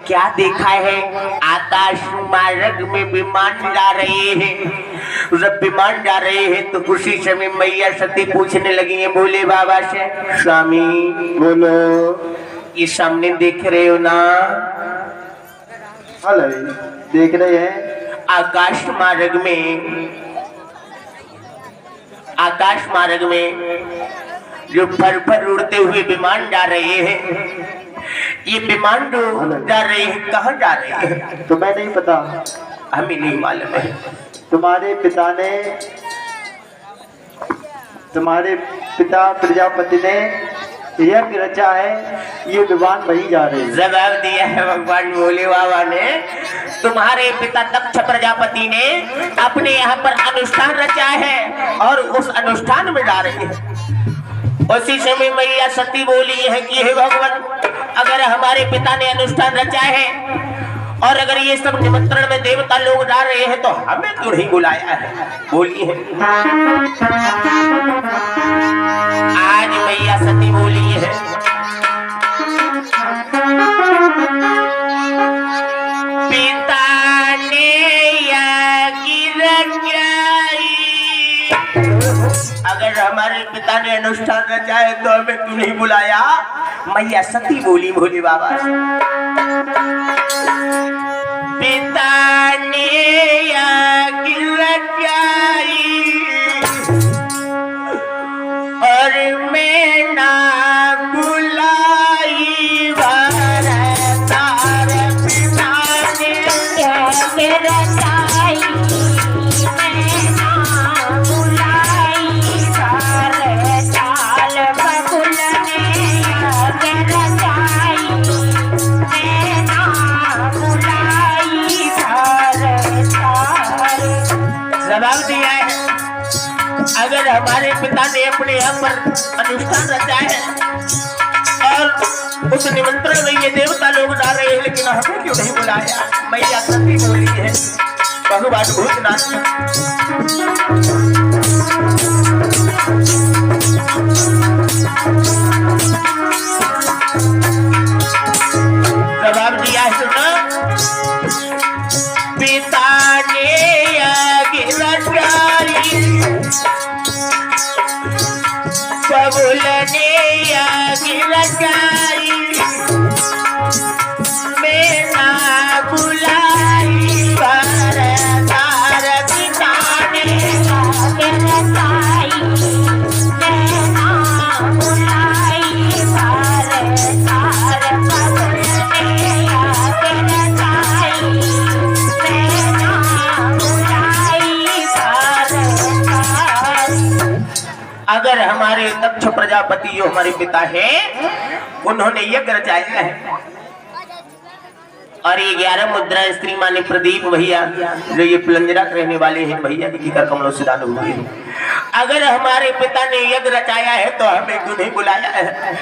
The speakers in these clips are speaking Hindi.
क्या देखा है? आकाश मार्ग में विमान जा रहे हैं। जब विमान जा रहे हैं तो उसी समय मैया सती पूछने लगी है भोले बाबा से, स्वामी बोलो, ये सामने देख रहे हो ना? हेलो, देख रहे हैं। आकाश मार्ग में जो फर फर उड़ते हुए विमान जा रहे हैं, ये विमान जो जा रहे हैं कहाँ जा रहे हैं? तुम्हें नहीं पता? हमें नहीं मालूम है। तुम्हारे पिता प्रजापति ने यज्ञ रचा है, ये विमान वही जा रहे हैं। जवाब दिया है भगवान भोले बाबा ने, तुम्हारे पिता दक्ष प्रजापति ने अपने यहाँ पर अनुष्ठान रचा है और उस अनुष्ठान में जा रहे हैं। उसी समय मैया सती बोली है कि हे भगवान, अगर हमारे पिता ने अनुष्ठान रचा है और अगर ये सब निमंत्रण में देवता लोग जा रहे हैं तो हमें क्यों नहीं बुलाया है? बोली है। आज मैया सती बोली है, पिता ने अगर हमारे पिता ने अनुष्ठान रचा है तो हमें क्यों नहीं बुलाया? मैया सती बोली भोले बाबा से, पिता ने रचाई और मैं ना बुलाई तार, पिता ने रचाई जवाब दिया है, अगर हमारे पिता ने अपने यहाँ पर अनुष्ठान रचा है और उस निमंत्रण में ये देवता लोग जा रहे हैं लेकिन हमें क्यों नहीं बुलाया? मैया सती बोली है, भगवान भूतनाथ जवाब दिया है, सुना, पिता ने बबुल ने रचाई, मैं ना बुलाई तार, पिता ने रचाई, मैं ना बुलाई तार, बबुल ने रचाई, मैं ना बुलाई तार। अगर हमारे दक्ष प्रजापति जो हमारे पिता हैं, उन्होंने यज्ञ रचाया है और ये 11 मुद्रा स्त्री माने प्रदीप भैया जो ये पुलंजरा रहने वाले हैं भैया जी कर कमलों से दान हुए हैं, अगर हमारे पिता ने यज्ञ रचाया है तो हमें क्यों नहीं बुलाया है?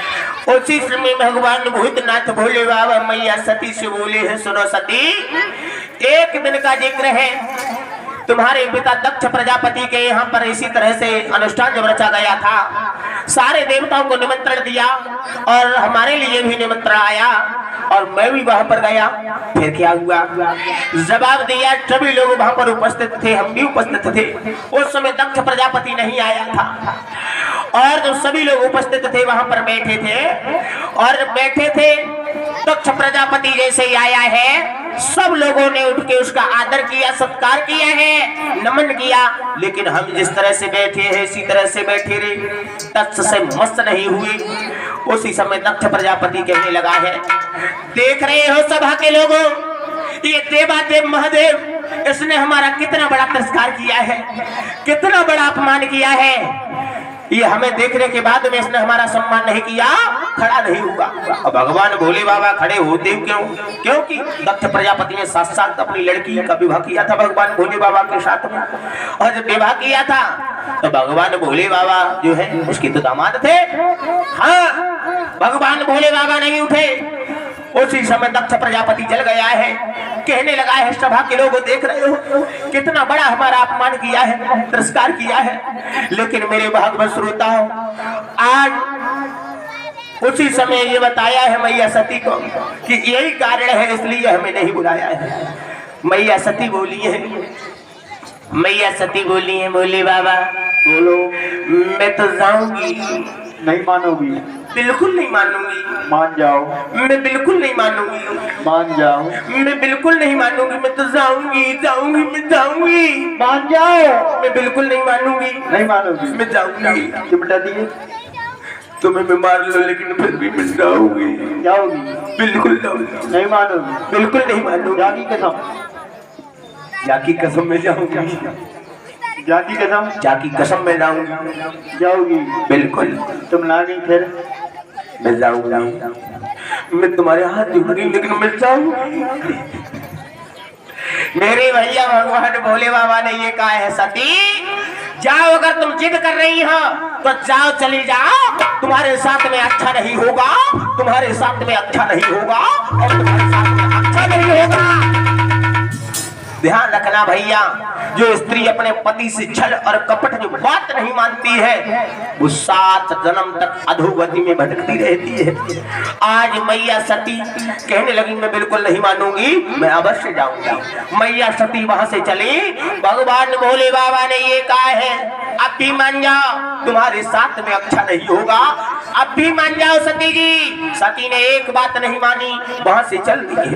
उसी समय भगवान भूतनाथ भोले बाबा मैया सती से बोले हैं, सुनो सती, एक दिन का जिक्र है, तुम्हारे पिता दक्ष प्रजापति के यहाँ पर इसी तरह से अनुष्ठान जब रचा गया था, सारे देवताओं को निमंत्रण दिया और हमारे लिए भी निमंत्रण आया और मैं भी वहां पर गया। फिर क्या हुआ? जवाब दिया, सभी लोग वहां पर उपस्थित थे, हम भी उपस्थित थे। उस समय दक्ष प्रजापति नहीं आया था और जो सभी लोग उपस्थित थे वहां पर बैठे थे दक्ष प्रजापति जैसे ही आया है, सब लोगों ने उठ के उसका आदर किया, सत्कार किया है, नमन किया, लेकिन हम जिस तरह से बैठे हैं इसी तरह से बैठे रहे, तत्स से मस्त नहीं हुए। उसी समय दक्ष प्रजापति कहने लगा है, देख रहे हो सभा के लोगों, ये देवादेव महादेव इसने हमारा कितना बड़ा तिरस्कार किया है, कितना बड़ा अपमान किया है। ये हमें देखने के बाद में इसने हमारा सम्मान नहीं किया, खड़ा नहीं हुआ। और भगवान भोले बाबा खड़े होते क्यों? क्योंकि दक्ष प्रजापति ने साथ अपनी लड़की का विवाह किया था भगवान भोले बाबा के साथ में, और जब विवाह किया था तो भगवान भोले बाबा जो है उसके तो दामाद थे। हाँ, भगवान भोले बाबा नहीं उठे। उसी समय दक्ष प्रजापति जल गया है, कहने लगा है, सभा के लोग देख रहे हो कितना बड़ा हमारा अपमान किया है, तिरस्कार किया है, लेकिन मेरे भागवत श्रोताओं, आज उसी समय ये बताया है मैया सती को कि यही कारण है इसलिए हमें नहीं बुलाया है। मैया सती बोली है, मैया सती बोली है, बोले बाबा बोलो। मैं तो जाऊंगी। नहीं मानोगी? बिल्कुल नहीं मानूंगी। मान जाओ। मैं बिल्कुल नहीं मानूंगी। मान जाओ। मैं बिल्कुल नहीं मानूंगी। मैं तो जाऊंगी जाऊंगी मैं जाऊंगी। मान जाओ। मैं बिल्कुल नहीं मानूंगी। नहीं मानोगी? मैं जाऊंगी। चिमटा दिए तुम्हें मैं मार लो लेकिन फिर भी मैं जाऊंगी। जाओगी? बिल्कुल जाऊंगी। नहीं मानोगी? बिल्कुल नहीं मानूंगी। जाकी कसम। जाकी कसम में जाऊंगी। जाकी कसम। जाकी कसम में जाऊंगी। जाओगी? बिल्कुल। तुम ना नहीं फिर? मैं जाऊंगा। मैं तुम्हारे हाथ जोड़ूंगी लेकिन मैं जाऊंगी। मेरे भैया भगवान भोले बाबा ने ये कहा है सती जाओ, अगर तुम जिद कर रही हो तो जाओ, चली जाओ। तुम्हारे साथ में अच्छा नहीं होगा, तुम्हारे साथ में अच्छा नहीं होगा और तुम्हारे साथ में अच्छा नहीं होगा। ध्यान रखना भैया, जो स्त्री अपने पति से छल और कपट जो बात नहीं मानती है वो 7 जन्म तक अधोगति में भटकती रहती है। आज मैया सती कहने लगी मैं बिल्कुल नहीं मानूंगी, मैं अवश्य जाऊंगी। मैया सती वहां से चली। भगवान भोले बाबा ने ये कहा है अब भी मान जाओ, तुम्हारे साथ में अच्छा नहीं होगा, अब भी मान जाओ सती जी। सती ने एक बात नहीं मानी, वहां से चल दी।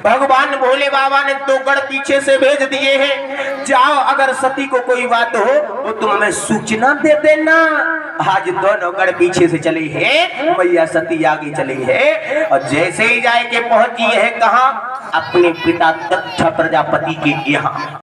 भगवान भोले बाबा ने 2 गढ़ पीछे से भेज दिए हैं, जाओ अगर सती को कोई बात हो तो तुम हमें सूचना दे देना। आज 2 गढ़ पीछे से चली है, मैया सती आगे चली है और जैसे ही जाए के पहुंची है कहा अपने पिता दक्ष प्रजापति के यहाँ।